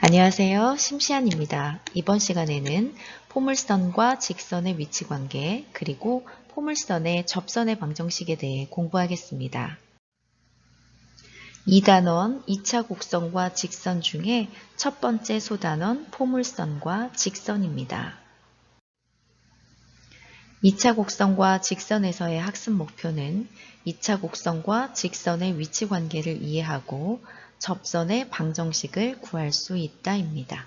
안녕하세요. 심시안입니다. 이번 시간에는 포물선과 직선의 위치관계 그리고 포물선의 접선의 방정식에 대해 공부하겠습니다. 2단원 2차 곡선과 직선 중에 첫 번째 소단원 포물선과 직선입니다. 2차 곡선과 직선에서의 학습 목표는 2차 곡선과 직선의 위치관계를 이해하고 접선의 방정식을 구할 수 있다입니다.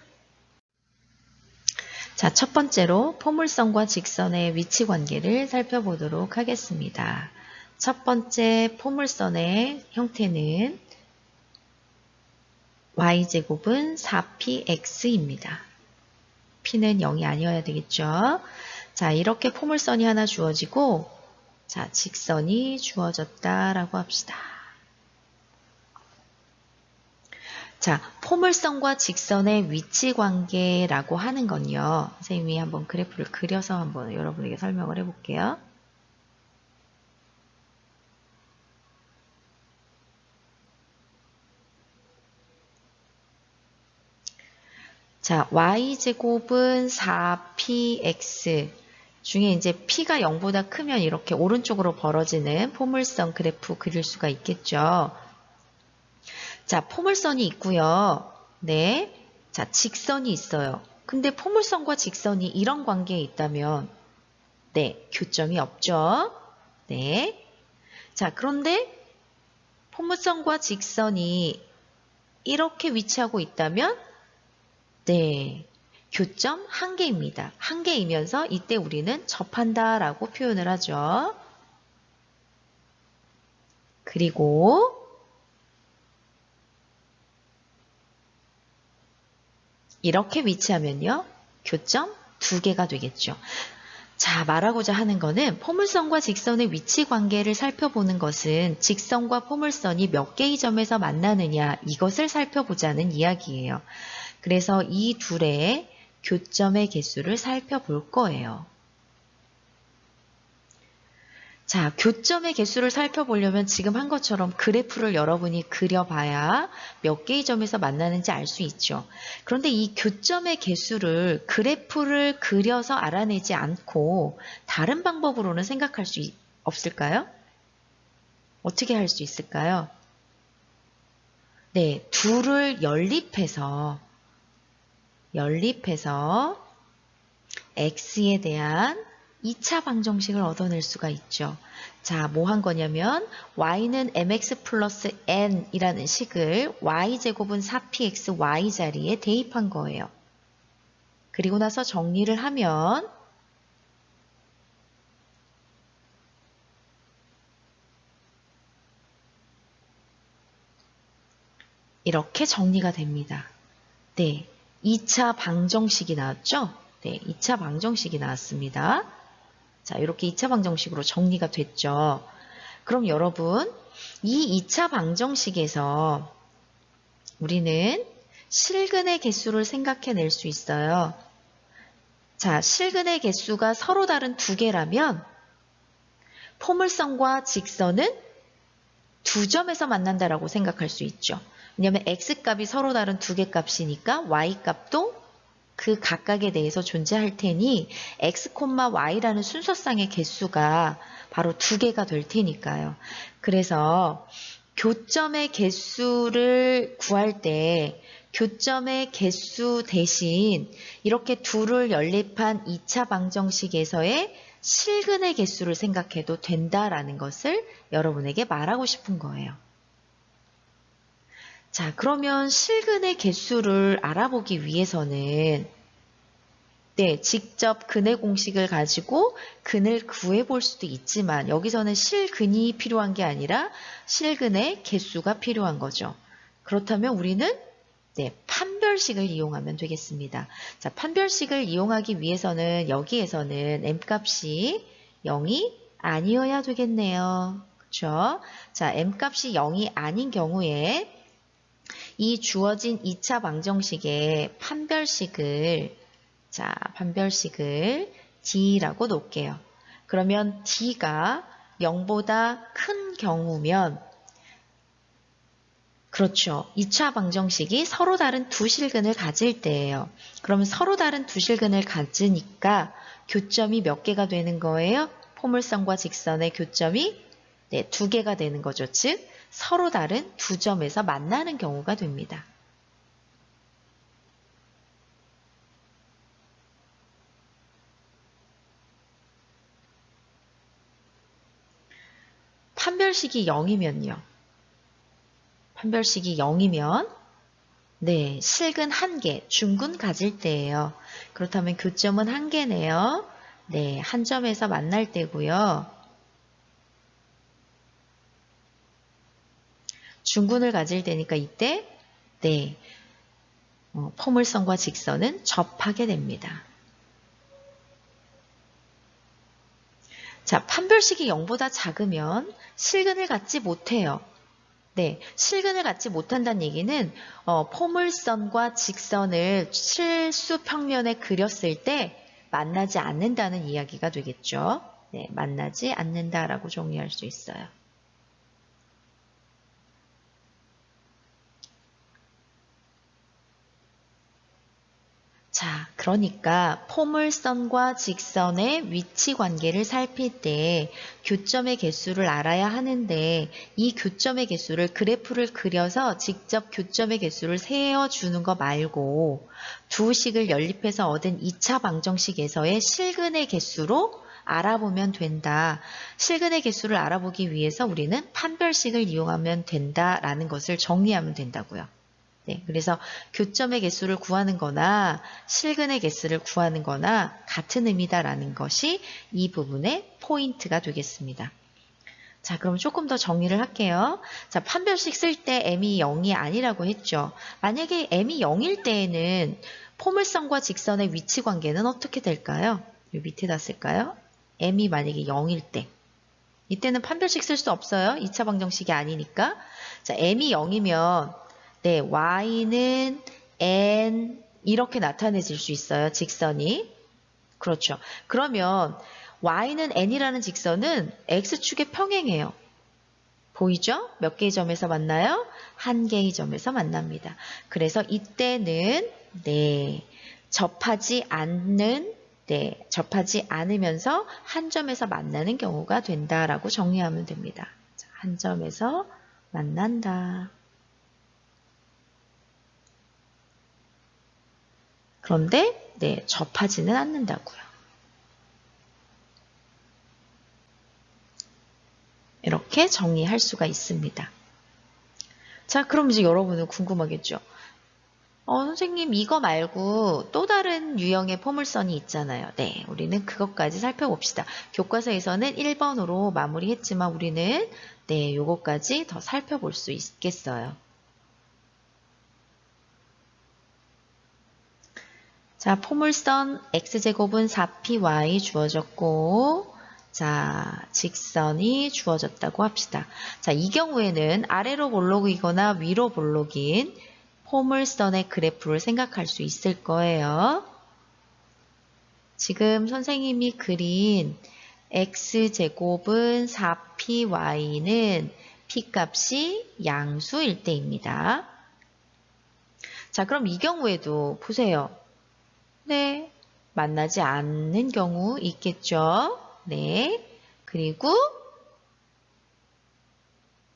자, 첫 번째로 포물선과 직선의 위치관계를 살펴보도록 하겠습니다. 첫 번째 포물선의 형태는 y제곱은 4px입니다. p는 0이 아니어야 되겠죠. 자, 이렇게 포물선이 하나 주어지고 자, 직선이 주어졌다라고 합시다. 자, 포물선과 직선의 위치관계라고 하는 건요. 선생님이 한번 그래프를 그려서 한번 여러분에게 설명을 해볼게요. 자, y제곱은 4px 중에 이제 p가 0보다 크면 이렇게 오른쪽으로 벌어지는 포물선 그래프 그릴 수가 있겠죠. 자, 포물선이 있고요. 네. 자, 직선이 있어요. 근데 포물선과 직선이 이런 관계에 있다면 네, 교점이 없죠. 네. 자, 그런데 포물선과 직선이 이렇게 위치하고 있다면 네, 교점 한 개입니다. 한 개이면서 이때 우리는 접한다라고 표현을 하죠. 그리고 이렇게 위치하면요. 교점 두 개가 되겠죠. 자, 말하고자 하는 거는 포물선과 직선의 위치 관계를 살펴보는 것은 직선과 포물선이 몇 개의 점에서 만나느냐 이것을 살펴보자는 이야기예요. 그래서 이 둘의 교점의 개수를 살펴볼 거예요. 자, 교점의 개수를 살펴보려면 지금 한 것처럼 그래프를 여러분이 그려봐야 몇 개의 점에서 만나는지 알 수 있죠. 그런데 이 교점의 개수를 그래프를 그려서 알아내지 않고 다른 방법으로는 생각할 수 없을까요? 어떻게 할 수 있을까요? 네, 둘을 연립해서 x에 대한 2차 방정식을 얻어낼 수가 있죠. 자, 뭐 한 거냐면 y는 mx 플러스 n이라는 식을 y제곱은 4px y 자리에 대입한 거예요. 그리고 나서 정리를 하면 이렇게 정리가 됩니다. 네, 2차 방정식이 나왔죠? 네, 2차 방정식이 나왔습니다. 자, 이렇게 2차 방정식으로 정리가 됐죠. 그럼 여러분, 이 2차 방정식에서 우리는 실근의 개수를 생각해낼 수 있어요. 자, 실근의 개수가 서로 다른 두 개라면 포물선과 직선은 두 점에서 만난다라고 생각할 수 있죠. 왜냐하면 x값이 서로 다른 두 개 값이니까 y값도 그 각각에 대해서 존재할 테니 x, y라는 순서상의 개수가 바로 두 개가 될 테니까요. 그래서 교점의 개수를 구할 때 교점의 개수 대신 이렇게 둘을 연립한 2차 방정식에서의 실근의 개수를 생각해도 된다라는 것을 여러분에게 말하고 싶은 거예요. 자, 그러면 실근의 개수를 알아보기 위해서는 네, 직접 근의 공식을 가지고 근을 구해볼 수도 있지만 여기서는 실근이 필요한 게 아니라 실근의 개수가 필요한 거죠. 그렇다면 우리는 네, 판별식을 이용하면 되겠습니다. 자, 판별식을 이용하기 위해서는 여기에서는 m값이 0이 아니어야 되겠네요. 그렇죠? 자, m값이 0이 아닌 경우에 이 주어진 2차 방정식의 판별식을 D라고 놓을게요. 그러면 D가 0보다 큰 경우면 그렇죠. 2차 방정식이 서로 다른 두 실근을 가질 때예요. 그러면 서로 다른 두 실근을 가지니까 교점이 몇 개가 되는 거예요? 포물선과 직선의 교점이 네, 두 개가 되는 거죠. 즉 서로 다른 두 점에서 만나는 경우가 됩니다. 판별식이 0이면요. 판별식이 0이면 네, 실근 1개, 중근 가질 때예요. 그렇다면 교점은 1개네요. 네, 한 점에서 만날 때고요. 중근을 가질 때니까 이때 네, 포물선과 직선은 접하게 됩니다. 자, 판별식이 0보다 작으면 실근을 갖지 못해요. 네, 실근을 갖지 못한다는 얘기는 포물선과 직선을 실수 평면에 그렸을 때 만나지 않는다는 이야기가 되겠죠. 네, 만나지 않는다라고 정리할 수 있어요. 자, 그러니까 포물선과 직선의 위치 관계를 살필 때 교점의 개수를 알아야 하는데 이 교점의 개수를 그래프를 그려서 직접 교점의 개수를 세어주는 거 말고 두 식을 연립해서 얻은 2차 방정식에서의 실근의 개수로 알아보면 된다. 실근의 개수를 알아보기 위해서 우리는 판별식을 이용하면 된다라는 것을 정리하면 된다고요. 네, 그래서 교점의 개수를 구하는 거나 실근의 개수를 구하는 거나 같은 의미다라는 것이 이 부분의 포인트가 되겠습니다. 자, 그럼 조금 더 정리를 할게요. 자, 판별식 쓸 때 m이 0이 아니라고 했죠. 만약에 m이 0일 때에는 포물선과 직선의 위치 관계는 어떻게 될까요? 이 밑에다 쓸까요? m이 만약에 0일 때. 이때는 판별식 쓸 수 없어요. 2차 방정식이 아니니까. 자, m이 0이면 네, y는 n 이렇게 나타내질 수 있어요. 직선이. 그렇죠. 그러면 y는 n이라는 직선은 x축의 평행이에요. 보이죠? 몇 개의 점에서 만나요? 한 개의 점에서 만납니다. 그래서 이때는 네, 접하지 않으면서 한 점에서 만나는 경우가 된다라고 정리하면 됩니다. 한 점에서 만난다. 그런데 네, 접하지는 않는다고요. 이렇게 정리할 수가 있습니다. 자, 그럼 이제 여러분은 궁금하겠죠. 선생님 이거 말고 또 다른 유형의 포물선이 있잖아요. 네, 우리는 그것까지 살펴봅시다. 교과서에서는 1번으로 마무리했지만 우리는 네, 요거까지 더 살펴볼 수 있겠어요. 자, 포물선 x제곱은 4py 주어졌고 자, 직선이 주어졌다고 합시다. 자, 이 경우에는 아래로 볼록이거나 위로 볼록인 포물선의 그래프를 생각할 수 있을 거예요. 지금 선생님이 그린 x제곱은 4py는 p값이 양수일 때입니다. 자, 그럼 이 경우에도 보세요. 네, 만나지 않는 경우 있겠죠. 네, 그리고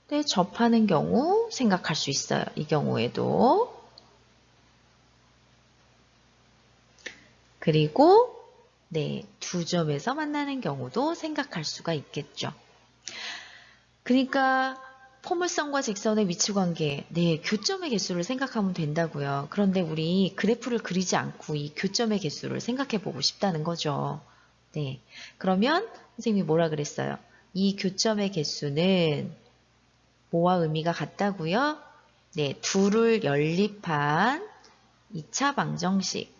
네, 접하는 경우 생각할 수 있어요. 이 경우에도. 그리고 네, 두 점에서 만나는 경우도 생각할 수가 있겠죠. 그러니까 포물선과 직선의 위치관계, 네, 교점의 개수를 생각하면 된다고요. 그런데 우리 그래프를 그리지 않고 이 교점의 개수를 생각해 보고 싶다는 거죠. 네, 그러면 선생님이 뭐라 그랬어요? 이 교점의 개수는 뭐와 의미가 같다고요? 네, 둘을 연립한 2차 방정식.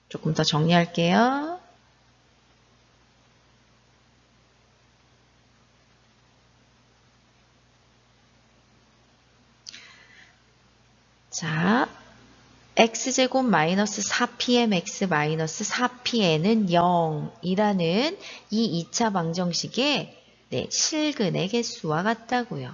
조금 더 정리할게요. 자, x제곱 마이너스 4pmx 마이너스 4pn은 0이라는 이 2차 방정식에 네, 실근의 개수와 같다고요.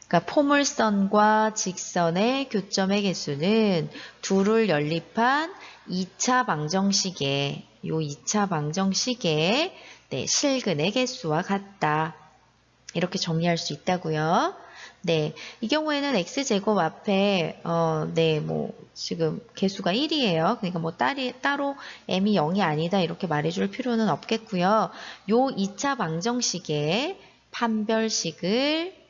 그러니까 포물선과 직선의 교점의 개수는 둘을 연립한 2차 방정식의 요 2차 방정식의 네, 실근의 개수와 같다. 이렇게 정리할 수 있다고요. 네, 이 경우에는 x제곱 앞에 네, 뭐 지금 개수가 1이에요. 그러니까 뭐 따로 m이 0이 아니다 이렇게 말해줄 필요는 없겠고요. 요 2차 방정식의 판별식을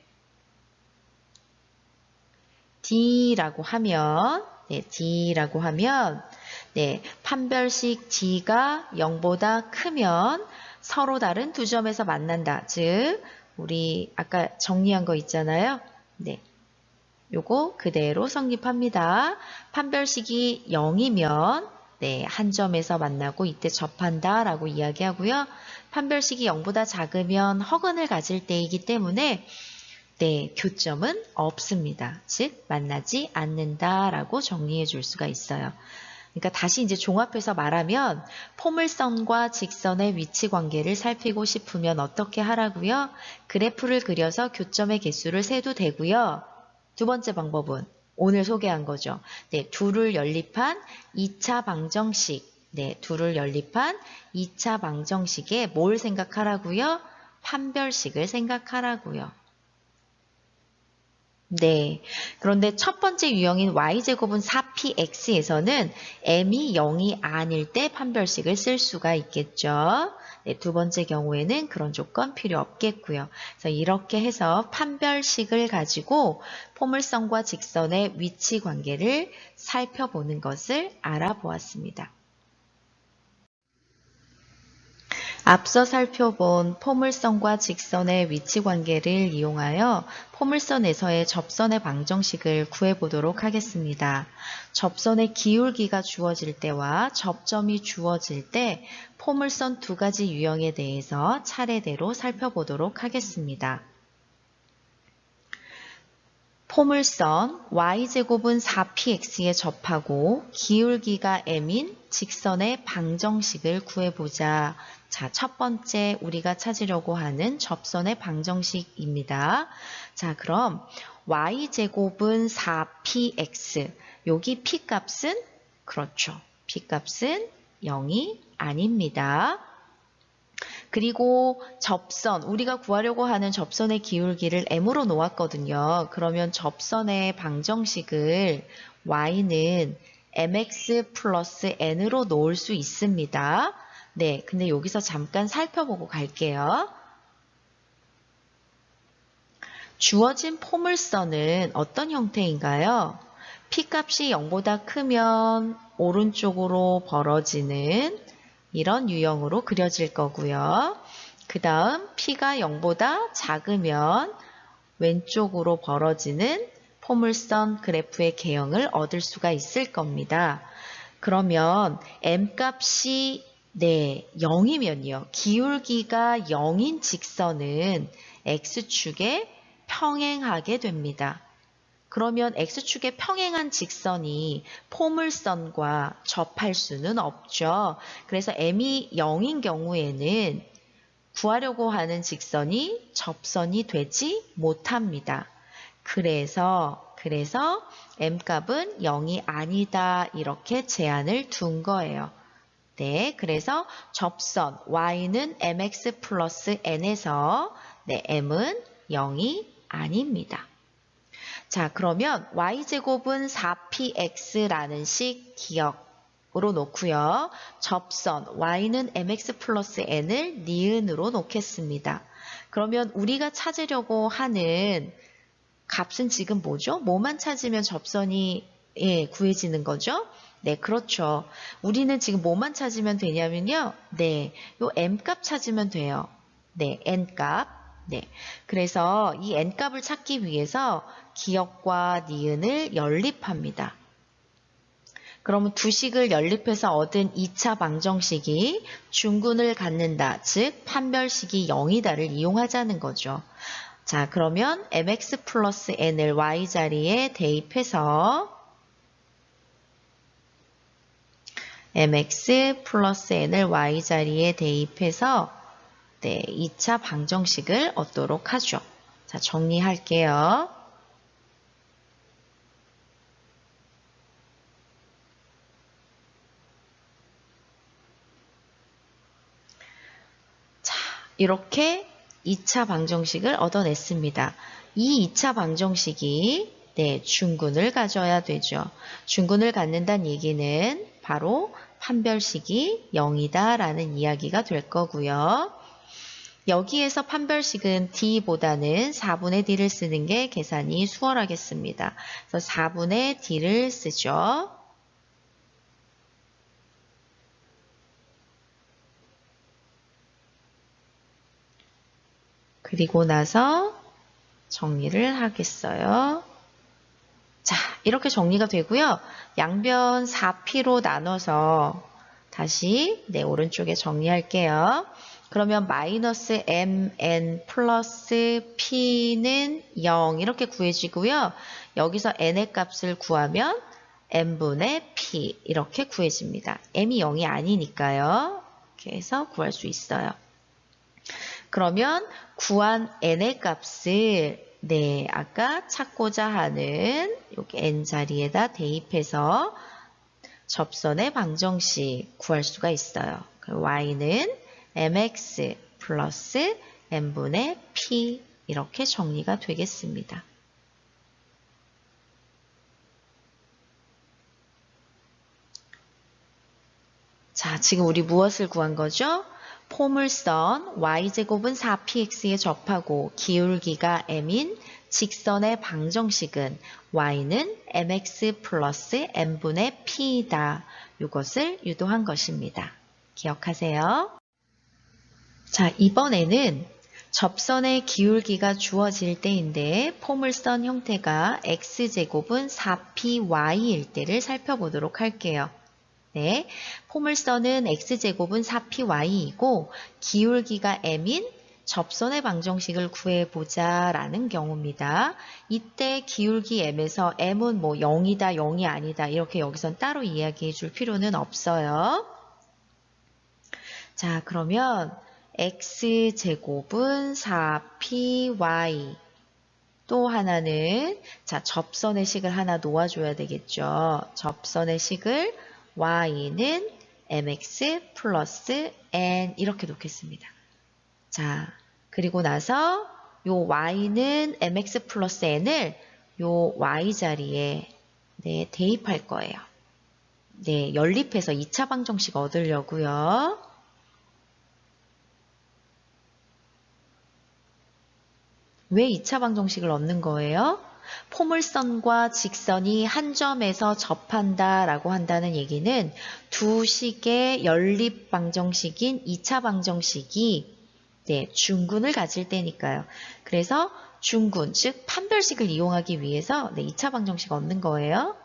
D라고 하면, 네, D라고 하면, 네, 판별식 D가 0보다 크면 서로 다른 두 점에서 만난다. 즉, 우리 아까 정리한 거 있잖아요. 네, 요거 그대로 성립합니다. 판별식이 0이면, 네, 한 점에서 만나고 이때 접한다 라고 이야기하고요. 판별식이 0보다 작으면 허근을 가질 때이기 때문에 네, 교점은 없습니다. 즉, 만나지 않는다라고 정리해 줄 수가 있어요. 그러니까 다시 이제 종합해서 말하면 포물선과 직선의 위치 관계를 살피고 싶으면 어떻게 하라고요? 그래프를 그려서 교점의 개수를 세도 되고요. 두 번째 방법은 오늘 소개한 거죠. 네, 둘을 연립한 2차 방정식. 네, 둘을 연립한 2차 방정식에 뭘 생각하라고요? 판별식을 생각하라고요. 네. 그런데 첫 번째 유형인 y제곱은 4px에서는 m이 0이 아닐 때 판별식을 쓸 수가 있겠죠. 네, 두 번째 경우에는 그런 조건 필요 없겠고요. 그래서 이렇게 해서 판별식을 가지고 포물선과 직선의 위치 관계를 살펴보는 것을 알아보았습니다. 앞서 살펴본 포물선과 직선의 위치 관계를 이용하여 포물선에서의 접선의 방정식을 구해보도록 하겠습니다. 접선의 기울기가 주어질 때와 접점이 주어질 때 포물선 두 가지 유형에 대해서 차례대로 살펴보도록 하겠습니다. 포물선 y제곱은 4px에 접하고 기울기가 m인 직선의 방정식을 구해보자. 자, 첫 번째 우리가 찾으려고 하는 접선의 방정식입니다. 자, 그럼 y제곱은 4px. 여기 p값은 그렇죠. p값은 0이 아닙니다. 그리고 접선, 우리가 구하려고 하는 접선의 기울기를 m으로 놓았거든요. 그러면 접선의 방정식을 y는 mx 플러스 n으로 놓을 수 있습니다. 네, 근데 여기서 잠깐 살펴보고 갈게요. 주어진 포물선은 어떤 형태인가요? p값이 0보다 크면 오른쪽으로 벌어지는 이런 유형으로 그려질 거고요. 그 다음 p가 0보다 작으면 왼쪽으로 벌어지는 포물선 그래프의 개형을 얻을 수가 있을 겁니다. 그러면 m값이 네, 0이면요. 기울기가 0인 직선은 x축에 평행하게 됩니다. 그러면 x축에 평행한 직선이 포물선과 접할 수는 없죠. 그래서 m이 0인 경우에는 구하려고 하는 직선이 접선이 되지 못합니다. 그래서 m값은 0이 아니다 이렇게 제한을 둔 거예요. 네, 그래서 접선 y는 mx 플러스 n에서 네, m은 0이 아닙니다. 자, 그러면 y제곱은 4px라는 식 기억으로 놓고요. 접선 y는 mx 플러스 n을 니은으로 놓겠습니다. 그러면 우리가 찾으려고 하는 값은 지금 뭐죠? 뭐만 찾으면 접선이 구해지는 거죠? 네, 그렇죠. 우리는 지금 뭐만 찾으면 되냐면요. 네, 요 m값 찾으면 돼요. 네, n값. 네, 그래서 이 n값을 찾기 위해서 기역과 니은을 연립합니다. 그러면 두 식을 연립해서 얻은 2차 방정식이 중근을 갖는다. 즉 판별식이 0이다를 이용하자는 거죠. 자, 그러면 mx 플러스 n을 y자리에 대입해서 mx 플러스 n을 y자리에 대입해서 2차 방정식을 얻도록 하죠. 자, 정리할게요. 자, 이렇게 2차 방정식을 얻어냈습니다. 이 2차 방정식이 중군을 가져야 되죠. 중군을 갖는다는 얘기는 바로 판별식이 0이다 라는 이야기가 될 거고요. 여기에서 판별식은 D보다는 4분의 D를 쓰는 게 계산이 수월하겠습니다. 그래서 4분의 D를 쓰죠. 그리고 나서 정리를 하겠어요. 자, 이렇게 정리가 되고요. 양변 4P로 나눠서 다시 오른쪽에 정리할게요. 그러면 마이너스 mn 플러스 p는 0 이렇게 구해지고요. 여기서 n의 값을 구하면 n분의 p 이렇게 구해집니다. m이 0이 아니니까요. 이렇게 해서 구할 수 있어요. 그러면 구한 n의 값을 아까 찾고자 하는 여기 n 자리에다 대입해서 접선의 방정식 구할 수가 있어요. y는 mx 플러스 n분의 p 이렇게 정리가 되겠습니다. 자, 지금 우리 무엇을 구한 거죠? 포물선 y제곱은 4px에 접하고 기울기가 m인 직선의 방정식은 y는 mx 플러스 n분의 p이다. 이것을 유도한 것입니다. 기억하세요. 자, 이번에는 접선의 기울기가 주어질 때인데 포물선 형태가 x제곱은 4py일 때를 살펴보도록 할게요. 네, 포물선은 x제곱은 4py이고 기울기가 m인 접선의 방정식을 구해보자 라는 경우입니다. 이때 기울기 m에서 m은 뭐 0이다, 0이 아니다 이렇게 여기선 따로 이야기해 줄 필요는 없어요. 자, 그러면 x제곱은 4py 또 하나는 자 접선의 식을 하나 놓아줘야 되겠죠. 접선의 식을 y는 mx 플러스 n 이렇게 놓겠습니다. 자, 그리고 나서 요 y는 mx 플러스 n을 요 y자리에 대입할 거예요. 연립해서 2차 방정식 얻으려고요. 왜 2차 방정식을 얻는 거예요? 포물선과 직선이 한 점에서 접한다라고 한다는 얘기는 두 식의 연립 방정식인 2차 방정식이 중군을 가질 때니까요. 그래서 중군, 즉 판별식을 이용하기 위해서 2차 방정식 얻는 거예요.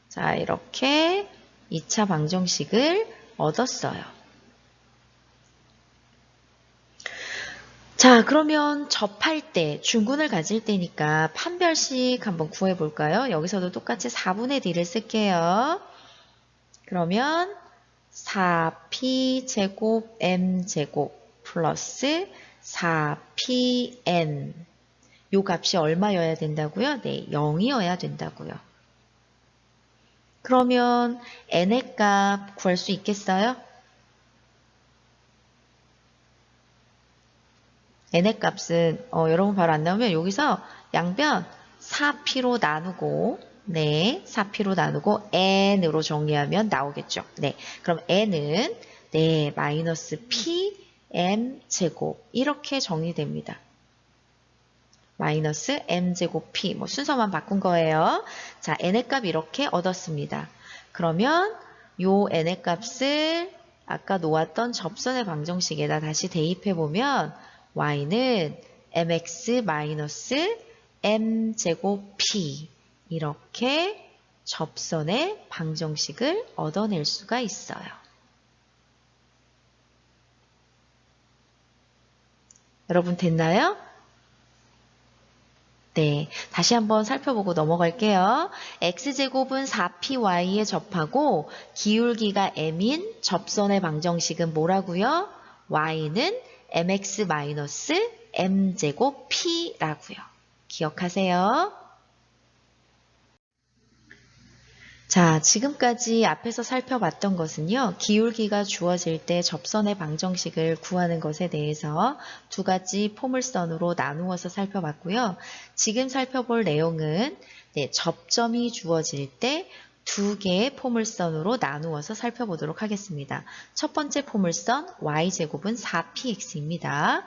자, 이렇게 2차 방정식을 얻었어요. 자, 그러면 접할 때, 중군을 가질 때니까 판별식 한번 구해볼까요? 여기서도 똑같이 4분의 D를 쓸게요. 그러면 4p 제곱 m 제곱 플러스 4pn 요 값이 얼마여야 된다고요? 0이어야 된다고요. 그러면 n의 값 구할 수 있겠어요? n의 값은 여러분 바로 안 나오면 여기서 양변 4p로 나누고 4p로 나누고 n으로 정리하면 나오겠죠. 그럼 n은 마이너스 p m 제곱 이렇게 정리됩니다. 마이너스 m 제곱 p 순서만 바꾼 거예요. 자, n의 값 이렇게 얻었습니다. 그러면 요 n의 값을 아까 놓았던 접선의 방정식에다 다시 대입해 보면 y는 mx 마이너스 m 제곱 p 이렇게 접선의 방정식을 얻어낼 수가 있어요. 여러분 됐나요? 네, 다시 한번 살펴보고 넘어갈게요. x제곱은 4py에 접하고 기울기가 m인 접선의 방정식은 뭐라고요? y는 mx-m제곱 p라고요. 기억하세요. 자, 지금까지 앞에서 살펴봤던 것은요, 기울기가 주어질 때 접선의 방정식을 구하는 것에 대해서 두 가지 포물선으로 나누어서 살펴봤고요. 지금 살펴볼 내용은 접점이 주어질 때 두 개의 포물선으로 나누어서 살펴보도록 하겠습니다. 첫 번째 포물선 y제곱은 4px입니다.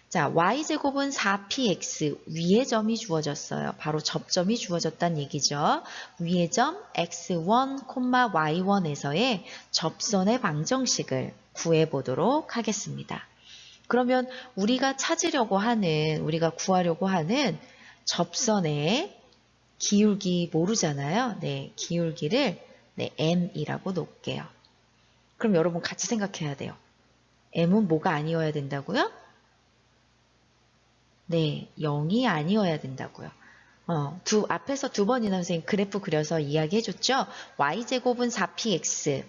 자, y제곱은 4px, 위의 점이 주어졌어요. 바로 접점이 주어졌다는 얘기죠. 위의 점 x1, y1에서의 접선의 방정식을 구해보도록 하겠습니다. 그러면 우리가 구하려고 하는 접선의 기울기 모르잖아요. 네, 기울기를 m이라고 놓을게요. 그럼 여러분 같이 생각해야 돼요. m은 뭐가 아니어야 된다고요? 네, 0이 아니어야 된다고요. 앞에서 두 번이나 선생님 그래프 그려서 이야기해줬죠? y제곱은 4px.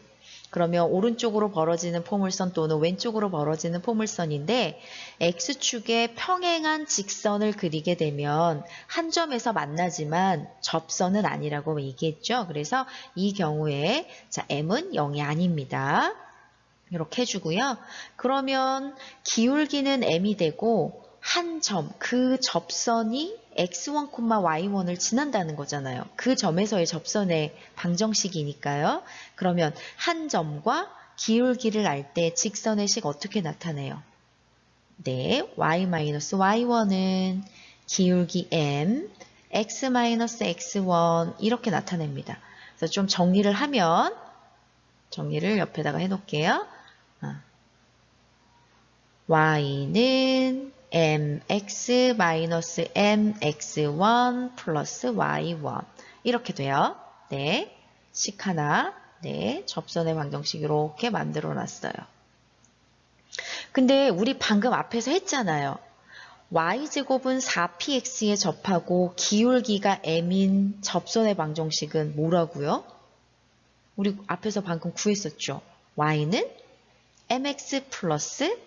그러면 오른쪽으로 벌어지는 포물선 또는 왼쪽으로 벌어지는 포물선인데 x축에 평행한 직선을 그리게 되면 한 점에서 만나지만 접선은 아니라고 얘기했죠? 그래서 이 경우에 자, m은 0이 아닙니다. 이렇게 해주고요. 그러면 기울기는 m이 되고 한 점, 그 접선이 x1, y1을 지난다는 거잖아요. 그 점에서의 접선의 방정식이니까요. 그러면 한 점과 기울기를 알 때 직선의 식 어떻게 나타내요? 네, y-y1은 기울기 m, x-x1 이렇게 나타냅니다. 그래서 좀 정리를 하면 정리를 옆에다가 해놓을게요. y는 mx-mx1 플러스 y1 이렇게 돼요. 네, 식 하나, 네, 접선의 방정식 이렇게 만들어 놨어요. 근데 우리 방금 앞에서 했잖아요. y제곱은 4px에 접하고 기울기가 m인 접선의 방정식은 뭐라고요? 우리 앞에서 방금 구했었죠. y는 mx 플러스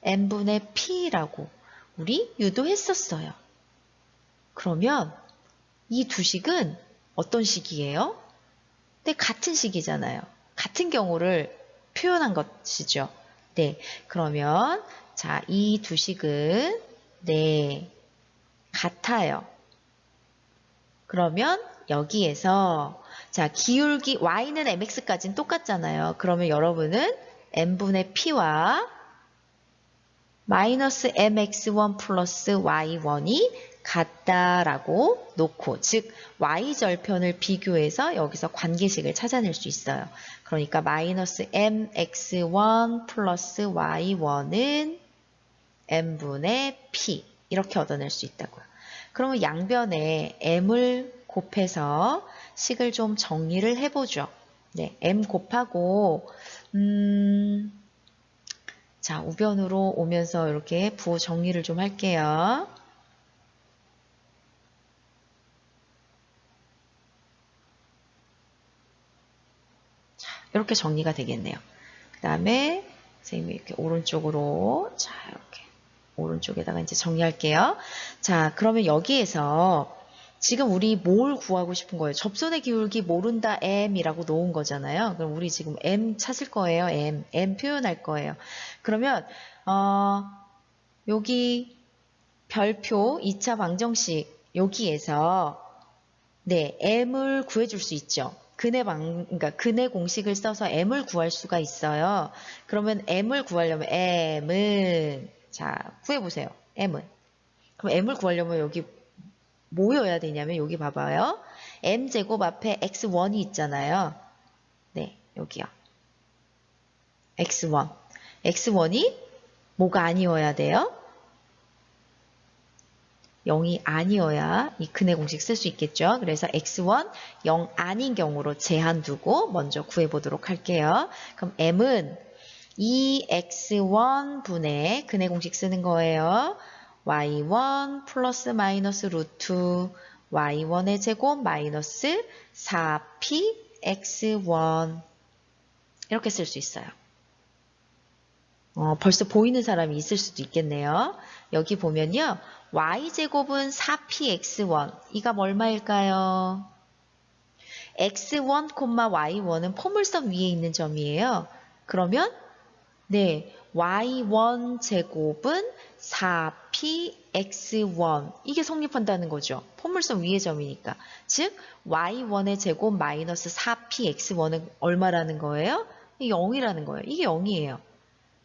n분의 p라고 우리 유도했었어요. 그러면 이 두 식은 어떤 식이에요? 네, 같은 식이잖아요. 같은 경우를 표현한 것이죠. 네, 그러면 자, 이 두 식은 네, 같아요. 그러면 여기에서 자, 기울기 y는 mx까지는 똑같잖아요. 그러면 여러분은 n분의 p와 마이너스 mx1 플러스 y1이 같다라고 놓고 즉 y절편을 비교해서 여기서 관계식을 찾아낼 수 있어요. 그러니까 마이너스 mx1 플러스 y1은 m분의 p 이렇게 얻어낼 수 있다고요. 그러면 양변에 m을 곱해서 식을 좀 정리를 해보죠. 네, m 곱하고 자, 우변으로 오면서 이렇게 부호 정리를 좀 할게요. 자, 이렇게 정리가 되겠네요. 그 다음에 선생님이 이렇게 오른쪽으로 자, 이렇게 오른쪽에다가 이제 정리할게요. 자, 그러면 여기에서 지금 우리 뭘 구하고 싶은 거예요? 접선의 기울기 모른다 m이라고 놓은 거잖아요. 그럼 우리 지금 m 찾을 거예요. m 표현할 거예요. 그러면 여기 별표 2차 방정식 여기에서 네, m을 구해줄 수 있죠. 그러니까 근의 공식을 써서 m을 구할 수가 있어요. 그러면 m을 구하려면 m은 자 구해보세요. m은 그럼 m을 구하려면 여기 뭐여야 되냐면 여기 봐봐요. m제곱 앞에 x1이 있잖아요. 네, 여기요. x1. x1이 뭐가 아니어야 돼요? 0이 아니어야 이 근의 공식 쓸 수 있겠죠. 그래서 x1 0 아닌 경우로 제한 두고 먼저 구해보도록 할게요. 그럼 m은 2x1 분의 근의 공식 쓰는 거예요. y1 플러스 마이너스 루트 y1의 제곱 마이너스 4px1 이렇게 쓸 수 있어요. 벌써 보이는 사람이 있을 수도 있겠네요. 여기 보면요. y제곱은 4px1 이 값 얼마일까요? x1, y1은 포물선 위에 있는 점이에요. 그러면 네, y1 제곱은 4px1 이게 성립한다는 거죠. 포물선 위의 점이니까. 즉 y1의 제곱 마이너스 4px1은 얼마라는 거예요? 0이라는 거예요. 이게 0이에요.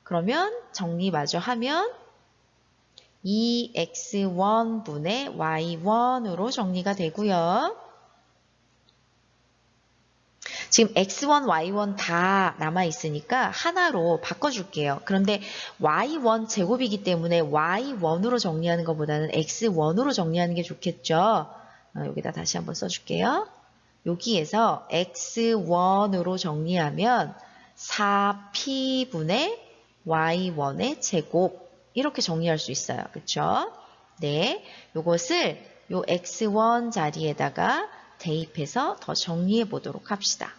그러면 정리 마저 하면 2x1분의 y1으로 정리가 되고요. 지금 x1, y1 다 남아있으니까 하나로 바꿔줄게요. 그런데 y1 제곱이기 때문에 y1으로 정리하는 것보다는 x1으로 정리하는 게 좋겠죠. 여기다 다시 한번 써줄게요. 여기에서 x1으로 정리하면 4p분의 y1의 제곱 이렇게 정리할 수 있어요. 그쵸? 네, 요것을 요 x1 자리에다가 대입해서 더 정리해 보도록 합시다.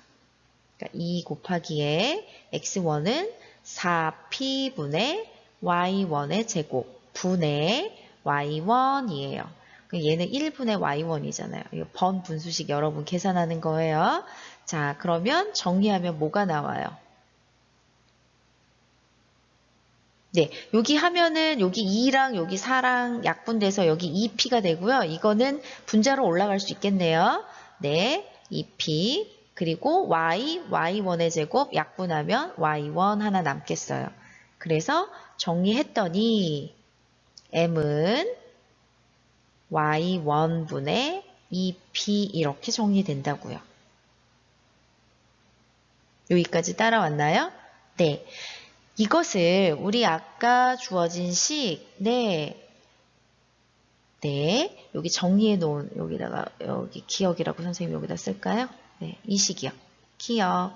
그러니까 2 곱하기에 x1은 4p분의 y1의 제곱 분의 y1이에요. 얘는 1분의 y1이잖아요. 이거 번 분수식 여러분 계산하는 거예요. 자, 그러면 정리하면 뭐가 나와요? 네, 여기 하면은 여기 2랑 여기 4랑 약분돼서 여기 2p가 되고요. 이거는 분자로 올라갈 수 있겠네요. 네, 2p 그리고 y1의 제곱 약분하면 y1 하나 남겠어요. 그래서 정리했더니 m은 y1분의 2p 이렇게 정리된다고요. 여기까지 따라왔나요? 네. 이것을 우리 아까 주어진 식, 네, 여기 정리해 놓은, 여기다가, 여기 기억이라고 선생님 여기다 쓸까요? 네, 이 식이요. 기억.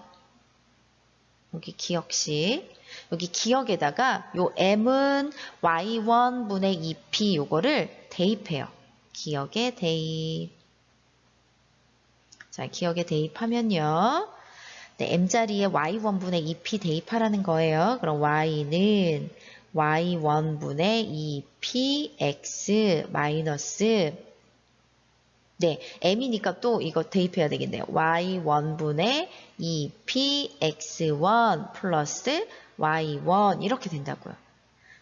여기 기억식. 여기 기억에다가 요 m은 y1분의 2p 요거를 대입해요. 기억에 대입. 자, 기억에 대입하면요. 네, m자리에 y1분의 2p 대입하라는 거예요. 그럼 y는 y1분의 2p x 마이너스 네, m이니까 또 이거 대입해야 되겠네요. y1분의 2p x1 플러스 y1 이렇게 된다고요.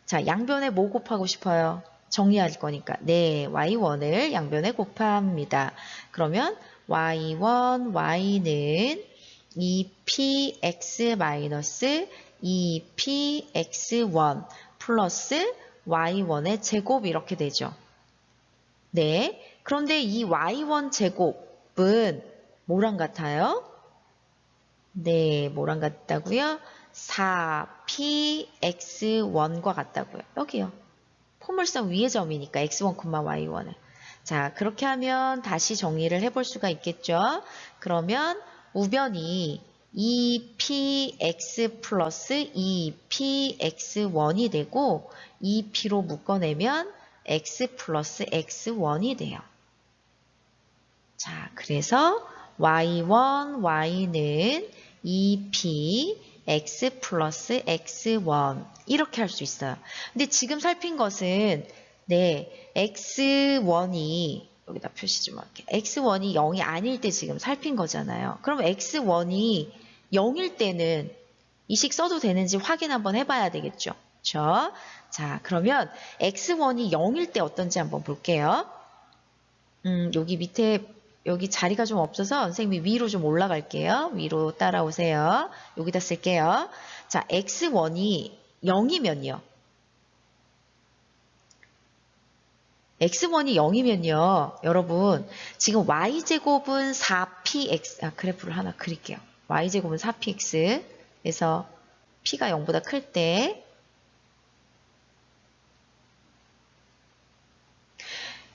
자, 양변에 뭐 곱하고 싶어요? 정리할 거니까. 네, y1을 양변에 곱합니다. 그러면 y1, y는 2px 마이너스 2px1 플러스 y1의 제곱 이렇게 되죠. 네, 그런데 이 y1 제곱은 뭐랑 같아요? 네, 뭐랑 같다고요? 4px1과 같다고요. 여기요. 포물선 위의 점이니까 x1, y1은. 자, 그렇게 하면 다시 정리를 해볼 수가 있겠죠. 그러면 우변이 2px 플러스 2px1이 되고 2p로 묶어내면 x 플러스 x1이 돼요. 자, 그래서 y1, y는 2p x 플러스 x1 이렇게 할 수 있어요. 근데 지금 살핀 것은 네, x1이 여기다 표시 좀 할게요. x1이 0이 아닐 때 지금 살핀 거잖아요. 그럼 x1이 0일 때는 이 식 써도 되는지 확인 한번 해봐야 되겠죠. 그렇죠? 자, 그러면 x1이 0일 때 어떤지 한번 볼게요. 여기 밑에 여기 자리가 좀 없어서 선생님이 위로 좀 올라갈게요. 위로 따라오세요. 여기다 쓸게요. 자, x1이 0이면요. x1이 0이면요. 여러분, 지금 y제곱은 4px, 그래프를 하나 그릴게요. y제곱은 4px. 그래서 p가 0보다 클 때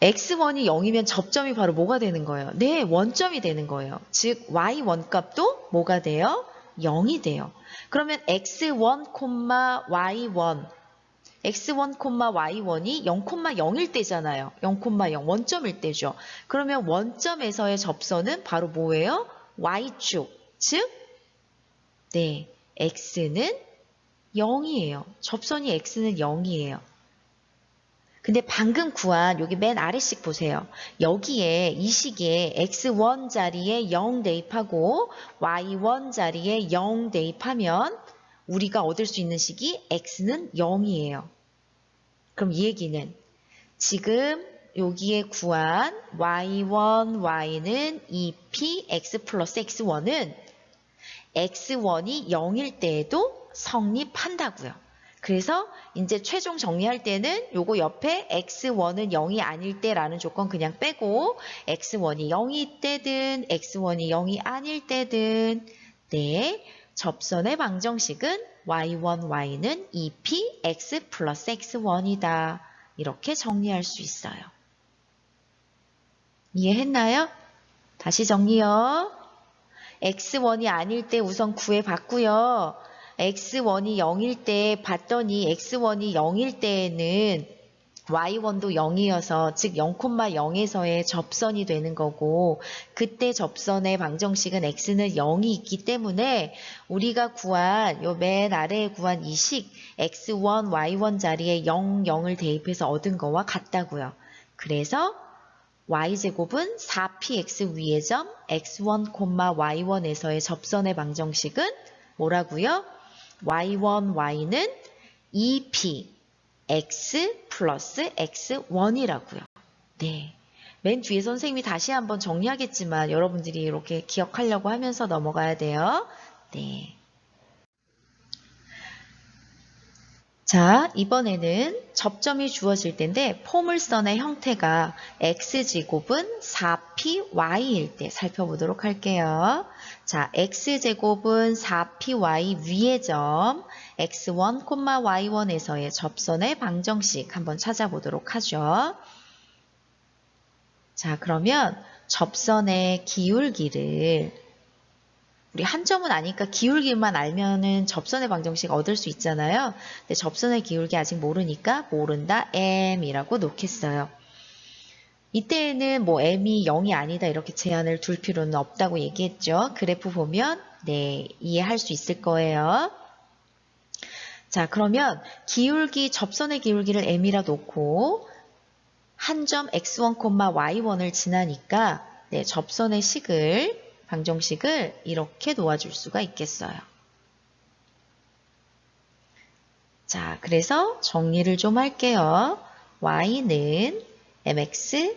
x1이 0이면 접점이 바로 뭐가 되는 거예요? 네, 원점이 되는 거예요. 즉 y1 값도 뭐가 돼요? 0이 돼요. 그러면 x1, y1 x1, y1이 0,0일 때잖아요. 0,0 원점일 때죠. 그러면 원점에서의 접선은 바로 뭐예요? y축. 즉 네, x는 0이에요. 접선이 x는 0이에요. 근데 방금 구한 여기 맨 아래씩 보세요. 여기에 이 식에 x1 자리에 0 대입하고 y1 자리에 0 대입하면 우리가 얻을 수 있는 식이 x는 0이에요. 그럼 이 얘기는 지금 여기에 구한 y1, y는 2p x 플러스 x1은 x1이 0일 때에도 성립한다고요. 그래서 이제 최종 정리할 때는 요거 옆에 x1은 0이 아닐 때라는 조건 그냥 빼고 x1이 0일 때든 x1이 0이 아닐 때든 네, 접선의 방정식은 y1, y는 2p x 플러스 x1이다. 이렇게 정리할 수 있어요. 이해했나요? 다시 정리요. x1이 아닐 때 우선 구해봤고요. x1이 0일 때 봤더니 x1이 0일 때에는 y1도 0이어서 즉 0,0에서의 접선이 되는 거고 그때 접선의 방정식은 x는 0이 있기 때문에 우리가 구한 요 맨 아래에 구한 이 식 x1, y1 자리에 0, 0을 대입해서 얻은 거와 같다고요. 그래서 y제곱은 4px 위의 점 x1, y1에서의 접선의 방정식은 뭐라고요? y1, y는 2p x 플러스 x1이라고요. 네. 맨 뒤에 선생님이 다시 한번 정리하겠지만 여러분들이 이렇게 기억하려고 하면서 넘어가야 돼요. 네. 자, 이번에는 접점이 주어질 텐데 포물선의 형태가 x제곱은 4py일 때 살펴보도록 할게요. 자, x제곱은 4py 위의 점 x1, y1에서의 접선의 방정식 한번 찾아보도록 하죠. 자, 그러면 접선의 기울기를 우리 한 점은 아니까 기울기만 알면은 접선의 방정식 얻을 수 있잖아요. 근데 접선의 기울기 아직 모르니까 모른다 m이라고 놓겠어요. 이때는 뭐 m이 0이 아니다 이렇게 제한을 둘 필요는 없다고 얘기했죠. 그래프 보면 네 이해할 수 있을 거예요. 자 그러면 기울기 접선의 기울기를 m이라 놓고 한 점 x1, y1을 지나니까 네, 접선의 식을 방정식을 이렇게 놓아줄 수가 있겠어요. 자, 그래서 정리를 좀 할게요. y는 mx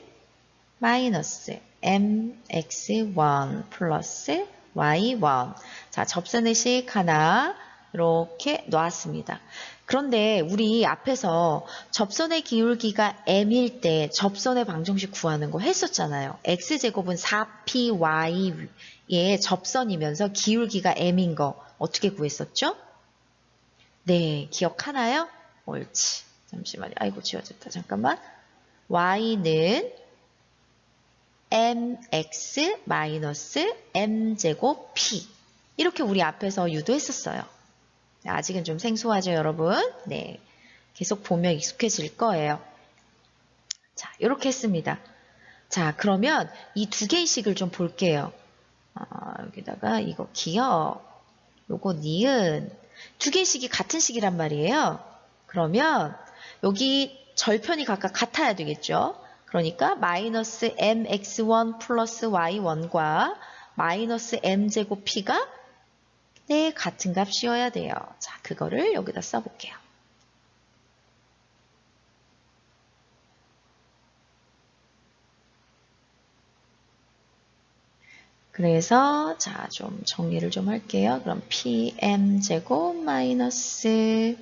마이너스 mx1 플러스 y1. 자, 접선의 식 하나 이렇게 놓았습니다. 그런데 우리 앞에서 접선의 기울기가 m일 때 접선의 방정식 구하는 거 했었잖아요. x제곱은 4py의 접선이면서 기울기가 m인 거 어떻게 구했었죠? 네, 기억하나요? 옳지. 잠시만요. 아이고 지워졌다. 잠깐만. y는 mx 마이너스 m제곱 p 이렇게 우리 앞에서 유도했었어요. 아직은 좀 생소하죠, 여러분? 네, 계속 보면 익숙해질 거예요. 자, 이렇게 했습니다. 자, 그러면 이 두 개의 식을 좀 볼게요. 여기다가 이거 기억, 요거 니은, 두 개의 식이 같은 식이란 말이에요. 그러면 여기 절편이 각각 같아야 되겠죠? 그러니까 마이너스 mx1 플러스 y1과 마이너스 m제곱 p가 네, 같은 값이어야 돼요. 자, 그거를 여기다 써볼게요. 그래서 자, 좀 정리를 좀 할게요. 그럼 pm제곱 마이너스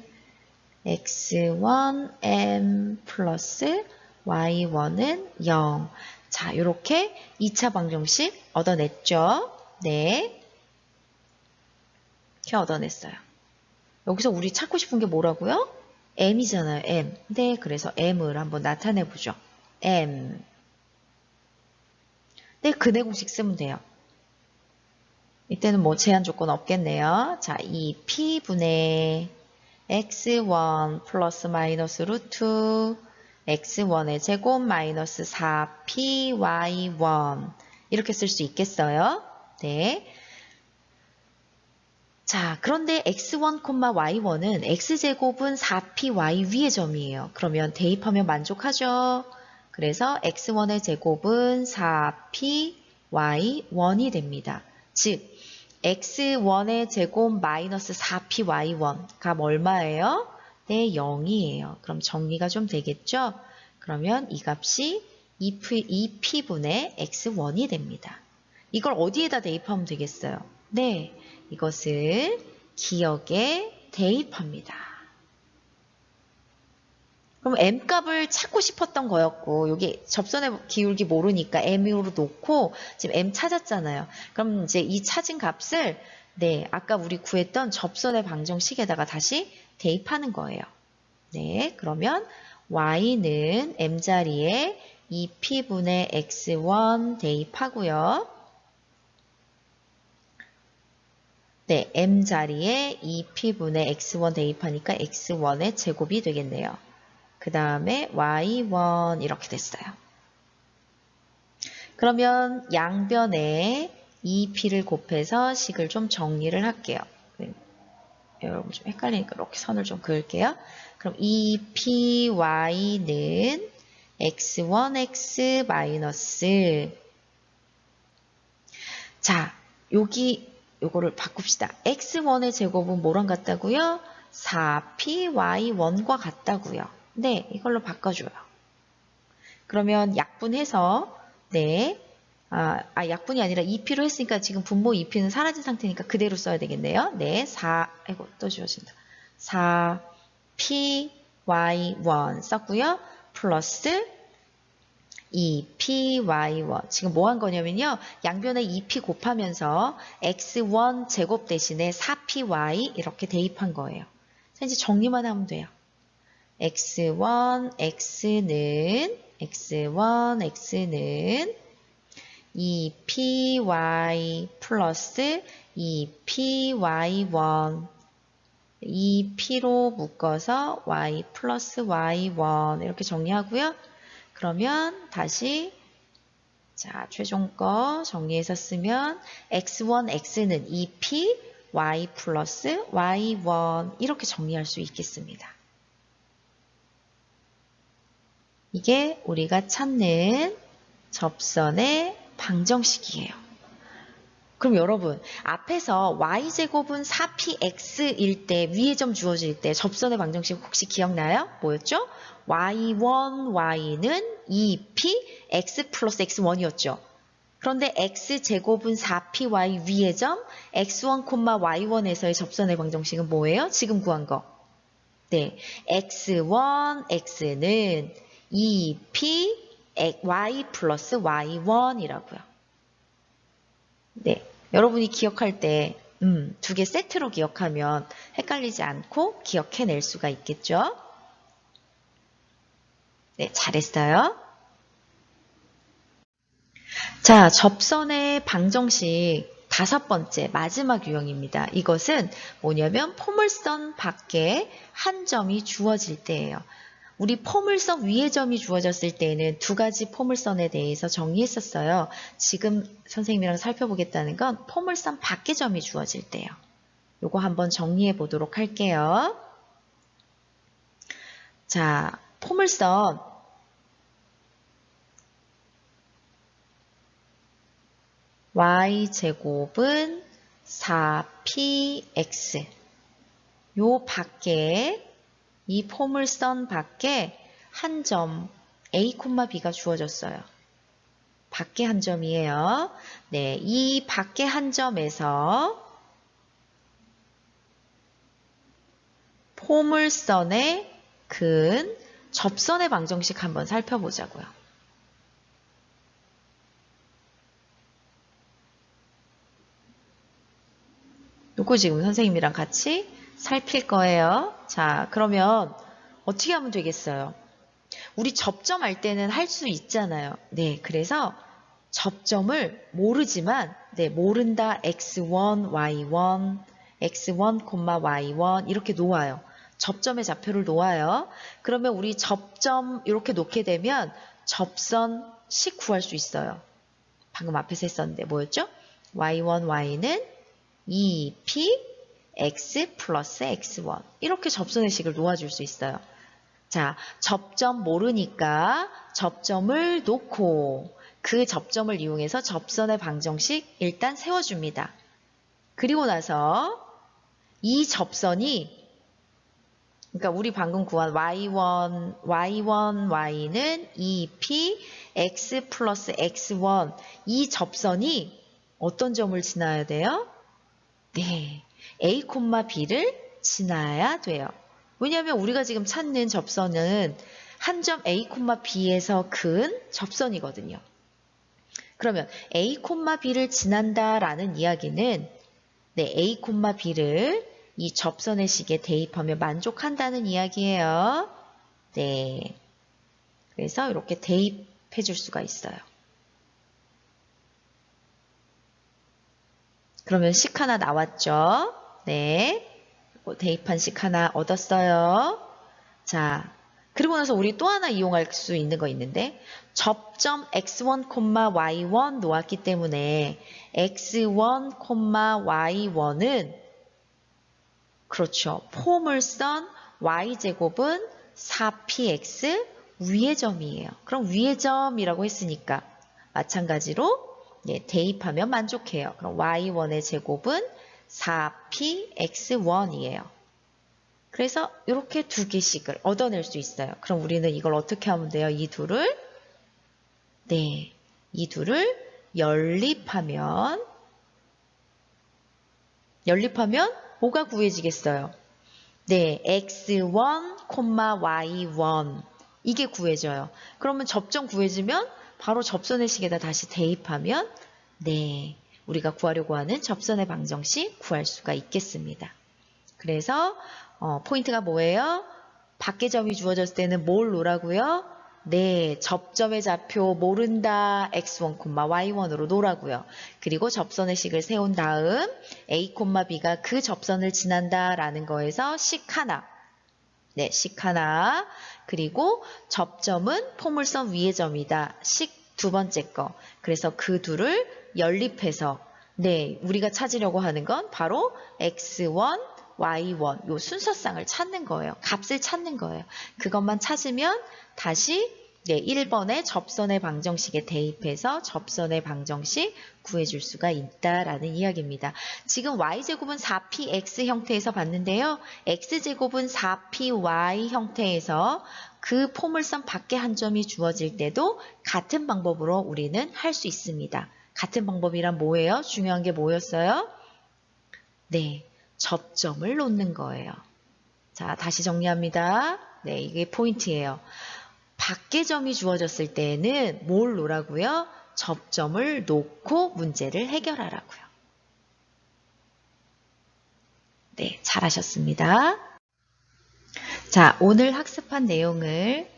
x1m 플러스 y1은 0. 자, 이렇게 2차 방정식 얻어냈죠? 네. 이렇게 얻어냈어요. 여기서 우리 찾고 싶은 게 뭐라고요? m이잖아요, m. 네, 그래서 m을 한번 나타내보죠. m. 네, 근해 공식 쓰면 돼요. 이때는 뭐 제한 조건 없겠네요. 자, 이 p분의 x1 플러스 마이너스 루트 x1의 제곱 마이너스 4py1 이렇게 쓸 수 있겠어요? 네. 자, 그런데 x1, y1은 x제곱은 4py 위의 점이에요. 그러면 대입하면 만족하죠? 그래서 x1의 제곱은 4py1이 됩니다. 즉, x1의 제곱 마이너스 4py1 값 얼마예요? 네, 0이에요. 그럼 정리가 좀 되겠죠? 그러면 이 값이 2p분의 x1이 됩니다. 이걸 어디에다 대입하면 되겠어요? 네, 이것을 기억에 대입합니다. 그럼 m값을 찾고 싶었던 거였고 여기 접선의 기울기 모르니까 m으로 놓고 지금 m 찾았잖아요. 그럼 이제 이 찾은 값을 네, 아까 우리 구했던 접선의 방정식에다가 다시 대입하는 거예요. 네, 그러면 y는 m자리에 2p분의 x1 대입하고요. 네, m자리에 2p분의 x1 대입하니까 x1의 제곱이 되겠네요. 그 다음에 y1 이렇게 됐어요. 그러면 양변에 2p를 곱해서 식을 좀 정리를 할게요. 여러분 좀 헷갈리니까 이렇게 선을 좀 그을게요. 그럼 2py는 x1x 마이너스 자, 요거를 바꿉시다. x1의 제곱은 뭐랑 같다고요? 4py1과 같다고요. 네, 이걸로 바꿔줘요. 그러면 약분해서 네, 약분이 아니라 2p로 했으니까 지금 분모 2p는 사라진 상태니까 그대로 써야 되겠네요. 네, 아이고 또 지워진다. 4py1 썼고요. 플러스 2py1 지금 뭐 한 거냐면요. 양변에 2p 곱하면서 x1 제곱 대신에 4py 이렇게 대입한 거예요. 자, 이제 정리만 하면 돼요. x1, x는 2py 플러스 2py1 2p로 묶어서 y 플러스 y1 이렇게 정리하고요. 그러면 다시 자 최종 거 정리해서 쓰면 x1, x는 2p, y 플러스 y1 이렇게 정리할 수 있겠습니다. 이게 우리가 찾는 접선의 방정식이에요. 그럼 여러분 앞에서 y제곱은 4px일 때 위의 점 주어질 때 접선의 방정식 혹시 기억나요? 뭐였죠? y1, y는 2p, x 플러스 x1이었죠. 그런데 x제곱은 4py 위의 점 x1, y1에서의 접선의 방정식은 뭐예요? 지금 구한 거. 네, x1, x는 2p, y 플러스 y1이라고요. 네, 여러분이 기억할 때 두 개 세트로 기억하면 헷갈리지 않고 기억해낼 수가 있겠죠? 네, 잘했어요. 자, 접선의 방정식 5번째 마지막 유형입니다. 이것은 뭐냐면 포물선 밖에 한 점이 주어질 때예요. 우리 포물선 위에 점이 주어졌을 때에는 두 가지 포물선에 대해서 정리했었어요. 지금 선생님이랑 살펴보겠다는 건 포물선 밖에 점이 주어질 때예요. 요거 한번 정리해 보도록 할게요. 자, 포물선 y제곱은 4px 요 밖에 이 포물선 밖에 한 점 A, B가 주어졌어요. 밖에 한 점이에요. 네, 이 밖에 한 점에서 포물선의 근 접선의 방정식 한번 살펴보자고요. 요거 지금 선생님이랑 같이 살필 거예요. 자, 그러면 어떻게 하면 되겠어요? 우리 접점할 때는 할 수 있잖아요. 네, 그래서 접점을 모르지만, 네, 모른다 x1, y1, x1, y1 이렇게 놓아요. 접점의 좌표를 놓아요. 그러면 우리 접점 이렇게 놓게 되면 접선식 구할 수 있어요. 방금 앞에서 했었는데 뭐였죠? y1, y는 2p x 플러스 x1 이렇게 접선의 식을 놓아줄 수 있어요. 자, 접점 모르니까 접점을 놓고 그 접점을 이용해서 접선의 방정식 일단 세워줍니다. 그리고 나서 이 접선이 그러니까 우리 방금 구한 y1, y는 2p x 플러스 x1 이 접선이 어떤 점을 지나야 돼요? 네, a, b를 지나야 돼요. 왜냐하면 우리가 지금 찾는 접선은 한 점 a, b에서 근 접선이거든요. 그러면 a, b를 지난다라는 이야기는 네, a, b를 이 접선의 식에 대입하며 만족한다는 이야기예요. 네, 그래서 이렇게 대입해 줄 수가 있어요. 그러면 식 하나 나왔죠? 네, 대입한 식 하나 얻었어요. 자, 그리고 나서 우리 또 하나 이용할 수 있는 거 있는데 접점 x1, y1 놓았기 때문에 x1, y1은 그렇죠. 포물선 y제곱은 4px 위의 점이에요. 그럼 위의 점이라고 했으니까 마찬가지로 대입하면 만족해요. 그럼 y1의 제곱은 4px1이에요. 그래서 이렇게 두 개씩을 얻어낼 수 있어요. 그럼 우리는 이걸 어떻게 하면 돼요? 이 둘을 연립하면 뭐가 구해지겠어요? 네, x1, y1 이게 구해져요. 그러면 접점 구해지면 바로 접선의 식에다 다시 대입하면 네, 우리가 구하려고 하는 접선의 방정식 구할 수가 있겠습니다. 그래서 포인트가 뭐예요? 밖에 점이 주어졌을 때는 뭘 놓으라고요? 네, 접점의 좌표 모른다 x1, y1으로 놓으라고요. 그리고 접선의 식을 세운 다음 a, b가 그 접선을 지난다라는 거에서 식 하나. 네, 식 하나. 그리고 접점은 포물선 위의 점이다. 식 두 번째 거. 그래서 그 둘을 연립해서 네, 우리가 찾으려고 하는 건 바로 x1, y1 요 순서쌍을 찾는 거예요. 값을 찾는 거예요. 그것만 찾으면 다시 1번의 접선의 방정식에 대입해서 접선의 방정식 구해줄 수가 있다라는 이야기입니다. 지금 y제곱은 4px 형태에서 봤는데요. x제곱은 4py 형태에서 그 포물선 밖에 한 점이 주어질 때도 같은 방법으로 우리는 할 수 있습니다. 같은 방법이란 뭐예요? 중요한 게 뭐였어요? 네, 접점을 놓는 거예요. 자, 다시 정리합니다. 네, 이게 포인트예요. 밖에 점이 주어졌을 때는 뭘 놓으라고요? 접점을 놓고 문제를 해결하라고요. 네, 잘하셨습니다. 자, 오늘 학습한 내용을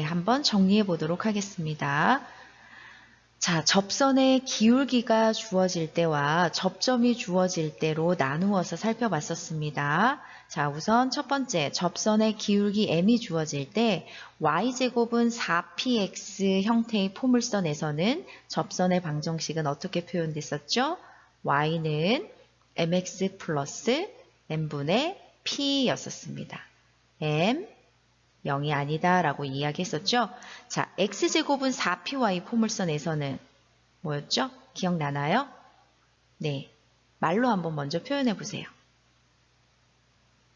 한번 정리해 보도록 하겠습니다. 자, 접선의 기울기가 주어질 때와 접점이 주어질 때로 나누어서 살펴봤었습니다. 자, 우선 첫 번째, 접선의 기울기 m이 주어질 때 y제곱은 4px 형태의 포물선에서는 접선의 방정식은 어떻게 표현됐었죠? y는 mx 플러스 n분의 p였었습니다. m 0이 아니다 라고 이야기했었죠. 자, x제곱은 4py 포물선에서는 뭐였죠? 기억나나요? 네, 말로 한번 먼저 표현해 보세요.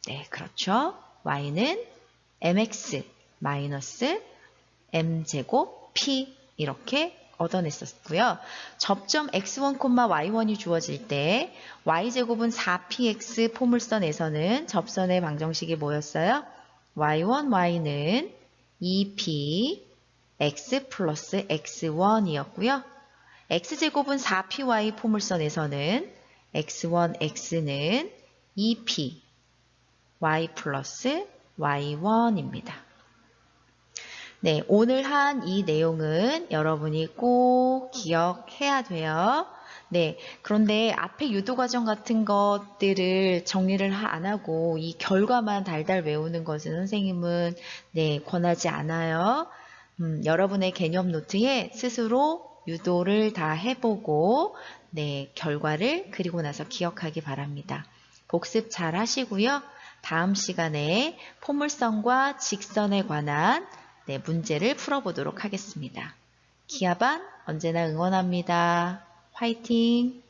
네, 그렇죠. y는 mx 마이너스 m제곱 p 이렇게 얻어냈었고요. 접점 x1, y1이 주어질 때 y제곱은 4px 포물선에서는 접선의 방정식이 뭐였어요? y1, y는 2p x 플러스 x1이었고요. x제곱은 4py 포물선에서는 x1, x는 2p y 플러스 y1입니다. 네, 오늘 한 이 내용은 여러분이 꼭 기억해야 돼요. 네. 그런데 앞에 유도 과정 같은 것들을 정리를 안 하고 이 결과만 달달 외우는 것은 선생님은 네, 권하지 않아요. 여러분의 개념 노트에 스스로 유도를 다 해보고 네, 결과를 그리고 나서 기억하기 바랍니다. 복습 잘 하시고요. 다음 시간에 포물선과 직선에 관한 네, 문제를 풀어보도록 하겠습니다. 기아반 언제나 응원합니다. 화이팅!